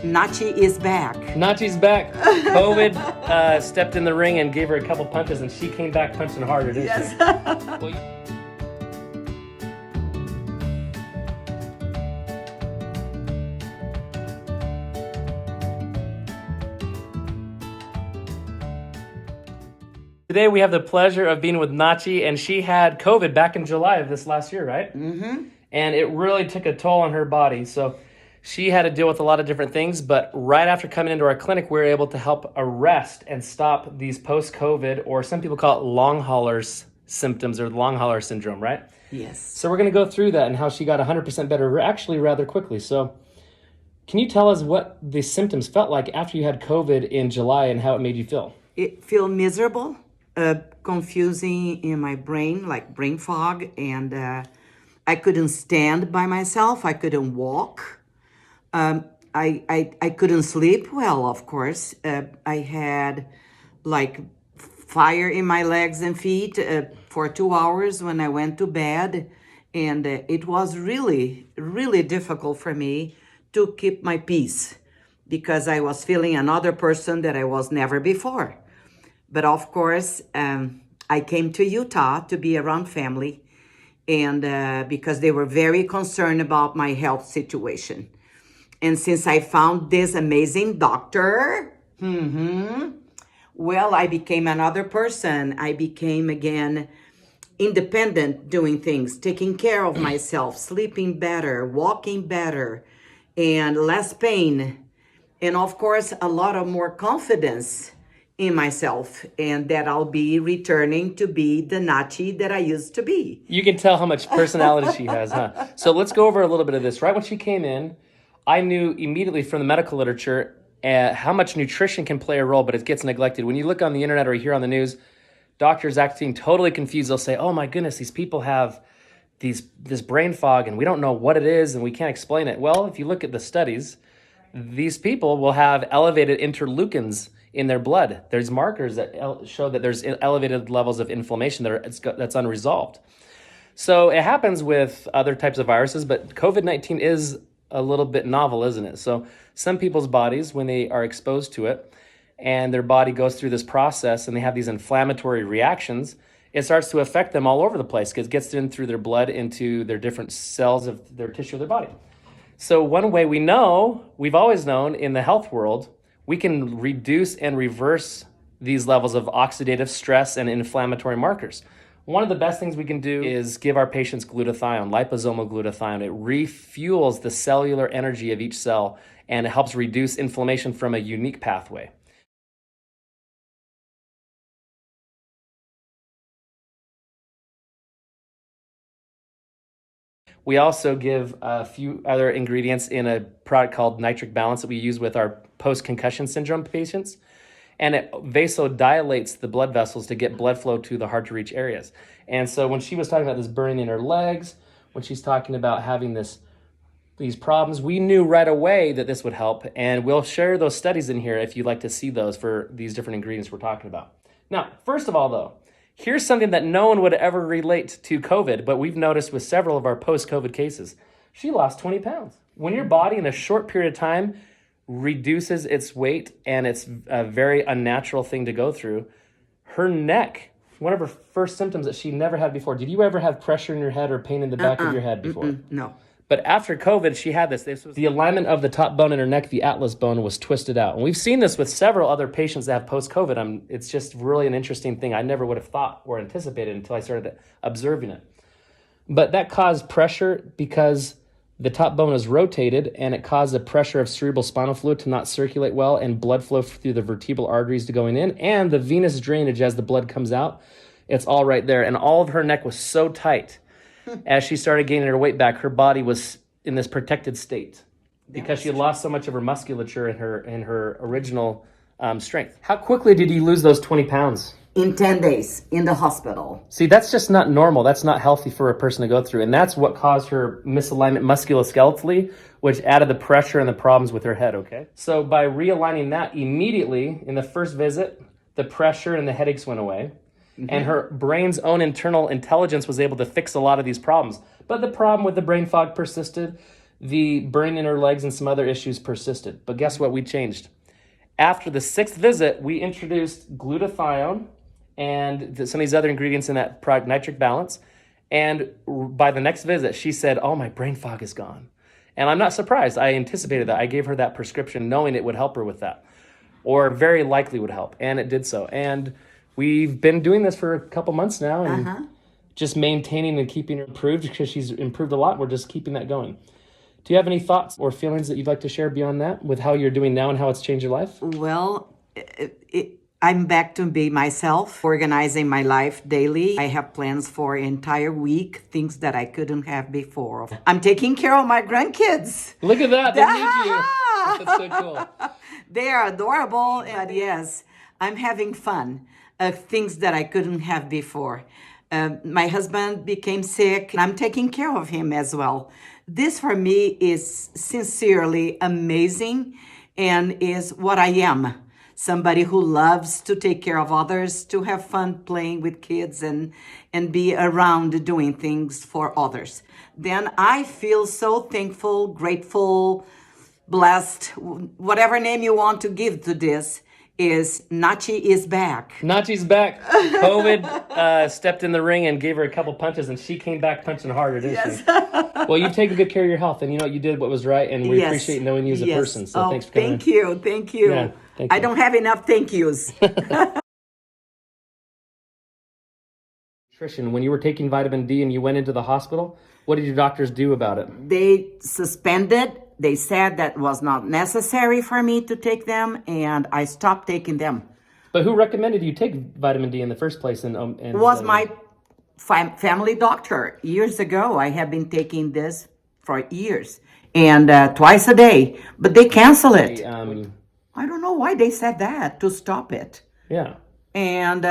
Nachi is back. Nachi's back. COVID stepped in the ring and gave her a couple punches, and she came back punching harder, didn't Yes. she? Well, today we have the pleasure of being with Nachi, and she had COVID back in July of this last year, right? Mm-hmm. And it really took a toll on her body. So she had to deal with a lot of different things, but right after coming into our clinic, we were able to help arrest and stop these post-COVID, or some people call it long haulers symptoms, or long hauler syndrome, right? Yes. So we're going to go through that and how she got 100% better, actually rather quickly. So can you tell us what the symptoms felt like after you had COVID in July and how it made you feel? It feel miserable, confusing in my brain, like brain fog, and I couldn't stand by myself. I couldn't walk. I couldn't sleep well, of course. I had like fire in my legs and feet for 2 hours when I went to bed. And it was really, really difficult for me to keep my peace because I was feeling another person that I was never before. But of course, I came to Utah to be around family, and because they were very concerned about my health situation. And since I found this amazing doctor, well, I became another person. I became again independent, doing things, taking care of myself, sleeping better, walking better, and less pain. And of course, a lot of more confidence in myself, and that I'll be returning to be the Nachi that I used to be. You can tell how much personality she has, huh? So let's go over a little bit of this. Right when she came in, I knew immediately from the medical literature how much nutrition can play a role, but it gets neglected. When you look on the internet or you hear on the news, doctors acting totally confused. They'll say, oh my goodness, these people have this brain fog and we don't know what it is and we can't explain it. Well, if you look at the studies, these people will have elevated interleukins in their blood. There's markers that show that there's elevated levels of inflammation that's unresolved. So it happens with other types of viruses, but COVID-19 is a little bit novel, isn't it? So some people's bodies, when they are exposed to it and their body goes through this process and they have these inflammatory reactions, it starts to affect them all over the place because it gets in through their blood into their different cells of their tissue of their body. So one way we've always known in the health world, we can reduce and reverse these levels of oxidative stress and inflammatory markers. One of the best things we can do is give our patients glutathione, liposomal glutathione. It refuels the cellular energy of each cell and it helps reduce inflammation from a unique pathway. We also give a few other ingredients in a product called nitric balance that we use with our post-concussion syndrome patients. And it vasodilates the blood vessels to get blood flow to the hard to reach areas. And so when she was talking about this burning in her legs, when she's talking about having these problems, we knew right away that this would help. And we'll share those studies in here if you'd like to see those for these different ingredients we're talking about. Now, first of all, though, here's something that no one would ever relate to COVID, but we've noticed with several of our post-COVID cases. She lost 20 pounds. When your body in a short period of time reduces its weight, and it's a very unnatural thing to go through. Her neck, one of her first symptoms that she never had before. Did you ever have pressure in your head or pain in the back of your head before? No. But after COVID, she had this. This was the alignment of the top bone in her neck, the atlas bone, was twisted out. And we've seen this with several other patients that have post-COVID. It's just really an interesting thing I never would have thought or anticipated until I started observing it. But that caused pressure because the top bone is rotated, and it caused the pressure of cerebrospinal fluid to not circulate well and blood flow through the vertebral arteries to going in, and the venous drainage as the blood comes out. It's all right there. And all of her neck was so tight. As she started gaining her weight back, her body was in this protected state because she had lost so much of her musculature and her original strength. How quickly did you lose those 20 pounds? In 10 days in the hospital. See, that's just not normal. That's not healthy for a person to go through. And that's what caused her misalignment musculoskeletally, which added the pressure and the problems with her head, okay? So by realigning that immediately in the first visit, the pressure and the headaches went away. And her brain's own internal intelligence was able to fix a lot of these problems. But the problem with the brain fog persisted. the burning in her legs and some other issues persisted. But guess what? We changed. After the 6th visit, we introduced glutathione and some of these other ingredients in that product, nitric balance. And by the next visit, she said, oh, my brain fog is gone. And I'm not surprised. I anticipated that. I gave her that prescription knowing it would help her with that, or very likely would help. And it did so. And we've been doing this for a couple months now and just maintaining and keeping her improved, because she's improved a lot. We're just keeping that going. Do you have any thoughts or feelings that you'd like to share beyond that with how you're doing now and how it's changed your life? Well, I'm back to be myself, organizing my life daily. I have plans for an entire week, things that I couldn't have before. I'm taking care of my grandkids. Look at that. They need you. That's so cool. They are adorable. And yes, I'm having fun. Things that I couldn't have before. My husband became sick, and I'm taking care of him as well. This for me is sincerely amazing and is what I am. Somebody who loves to take care of others, to have fun playing with kids and be around doing things for others. Then I feel so thankful, grateful, blessed, whatever name you want to give to this. Is Nachi is back. Nachi's back. COVID stepped in the ring and gave her a couple punches, and she came back punching harder, didn't she? Well, you've taken good care of your health, and you know you did what was right, and we appreciate knowing you as a person. So thanks for coming. Thank you. Thank you. Yeah, thank you. I don't have enough thank yous. Nutrition. When you were taking vitamin D and you went into the hospital, what did your doctors do about it? They suspended. They said that was not necessary for me to take them, and I stopped taking them. But who recommended you take vitamin D in the first place? And was my family doctor. Years ago, I have been taking this for years, and twice a day. But they canceled it. I don't know why they said that, to stop it. Yeah. And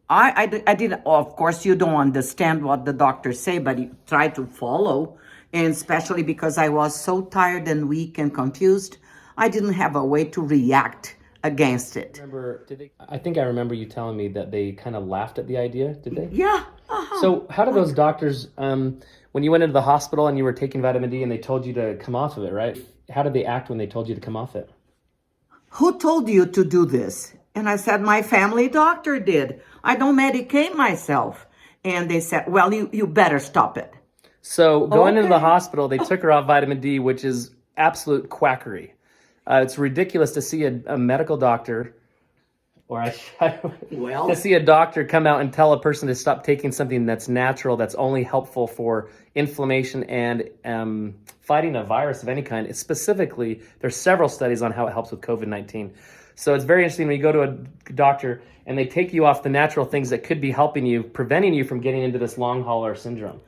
I didn't, of course, you don't understand what the doctors say, but you try to follow. And especially because I was so tired and weak and confused, I didn't have a way to react against it. I think I remember you telling me that they kind of laughed at the idea, did they? Yeah. So how do those doctors, when you went into the hospital and you were taking vitamin D and they told you to come off of it, right? How did they act when they told you to come off it? Who told you to do this? And I said, my family doctor did. I don't medicate myself. And they said, well, you better stop it. So going into the hospital, they took her off vitamin D, which is absolute quackery. It's ridiculous to see a medical doctor, to see a doctor come out and tell a person to stop taking something that's natural, that's only helpful for inflammation and fighting a virus of any kind. Specifically, there's several studies on how it helps with COVID-19. So it's very interesting when you go to a doctor and they take you off the natural things that could be helping you, preventing you from getting into this long hauler syndrome.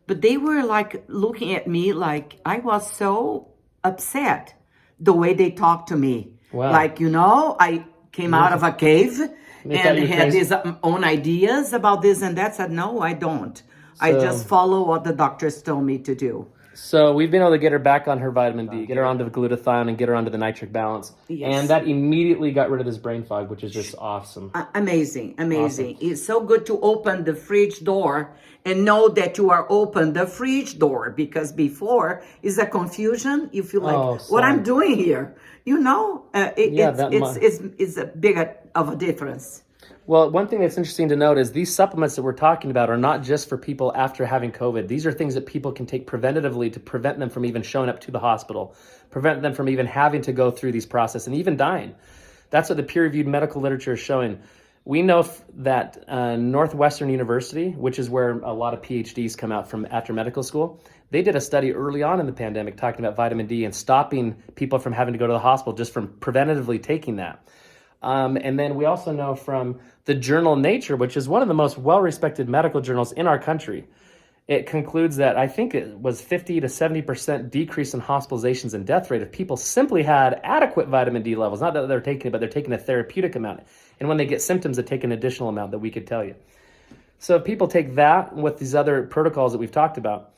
But they were like looking at me like I was so upset the way they talked to me. Wow. Like, I came out of a cave and had these own ideas about this and that. Said, no, I don't. I just follow what the doctors told me to do. So we've been able to get her back on her vitamin D, get her onto the glutathione, and get her onto the nitric balance. Yes. And that immediately got rid of this brain fog, which is just awesome. Amazing. Awesome. It's so good to open the fridge door and know that you are open the fridge door, because before is a confusion. You feel like, what I'm doing here? It's a big of a difference. Well, one thing that's interesting to note is these supplements that we're talking about are not just for people after having COVID. These are things that people can take preventatively to prevent them from even showing up to the hospital, prevent them from even having to go through these processes and even dying. That's what the peer-reviewed medical literature is showing. We know that Northwestern University, which is where a lot of PhDs come out from after medical school, they did a study early on in the pandemic talking about vitamin D and stopping people from having to go to the hospital just from preventatively taking that. And then we also know from the journal Nature, which is one of the most well-respected medical journals in our country, it concludes that I think it was 50 to 70% decrease in hospitalizations and death rate if people simply had adequate vitamin D levels. Not that they're taking it, but they're taking a therapeutic amount. And when they get symptoms, they take an additional amount that we could tell you. So if people take that with these other protocols that we've talked about,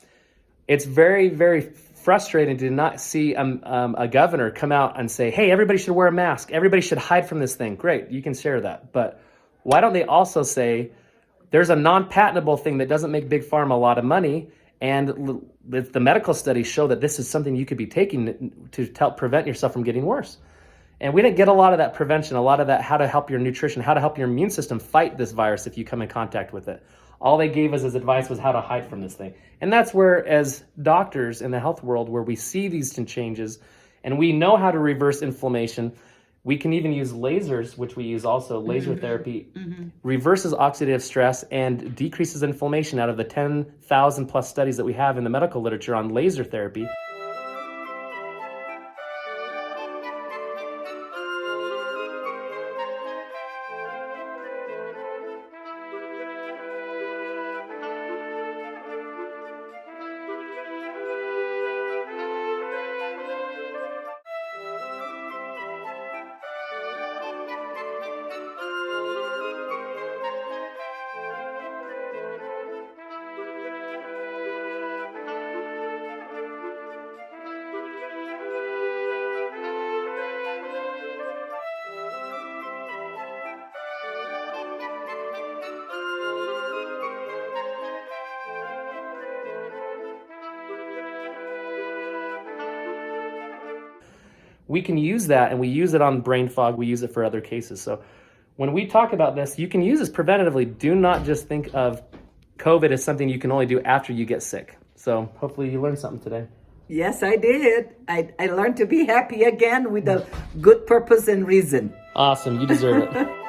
it's very, very frustrating to not see a governor come out and say, hey, everybody should wear a mask. Everybody should hide from this thing. Great, you can share that. But why don't they also say there's a non-patentable thing that doesn't make Big Pharma a lot of money, And the medical studies show that this is something you could be taking to help prevent yourself from getting worse. And we didn't get a lot of that prevention, a lot of that how to help your nutrition, how to help your immune system fight this virus if you come in contact with it. All they gave us as advice was how to hide from this thing. And that's where, as doctors in the health world, where we see these changes and we know how to reverse inflammation, we can even use lasers, which we use also, laser therapy, reverses oxidative stress and decreases inflammation out of the 10,000 plus studies that we have in the medical literature on laser therapy. We can use that, and we use it on brain fog. We use it for other cases. So when we talk about this, you can use this preventatively. Do not just think of COVID as something you can only do after you get sick. So hopefully you learned something today. Yes, I did. I learned to be happy again with a good purpose and reason. Awesome. You deserve it.